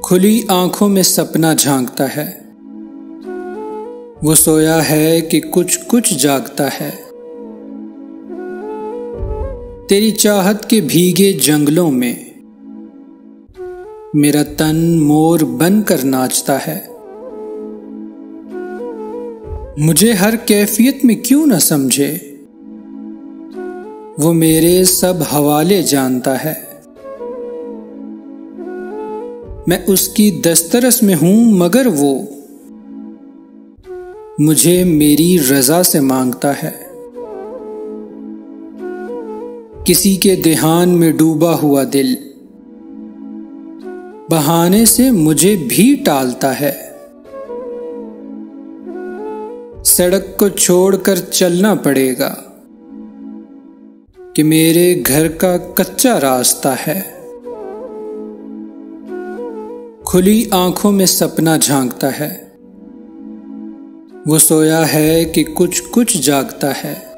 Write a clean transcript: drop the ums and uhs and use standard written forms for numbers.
खुली आंखों में सपना झांकता है। वो सोया है कि कुछ कुछ जागता है। तेरी चाहत के भीगे जंगलों में मेरा तन मोर बनकर नाचता है। मुझे हर कैफियत में क्यों न समझे, वो मेरे सब हवाले जानता है। मैं उसकी दस्तरस में हूं मगर वो मुझे मेरी रजा से मांगता है। किसी के ध्यान में डूबा हुआ दिल बहाने से मुझे भी टालता है। सड़क को छोड़कर चलना पड़ेगा कि मेरे घर का कच्चा रास्ता है। खुली आंखों में सपना झांकता है। वो सोया है कि कुछ कुछ जागता है।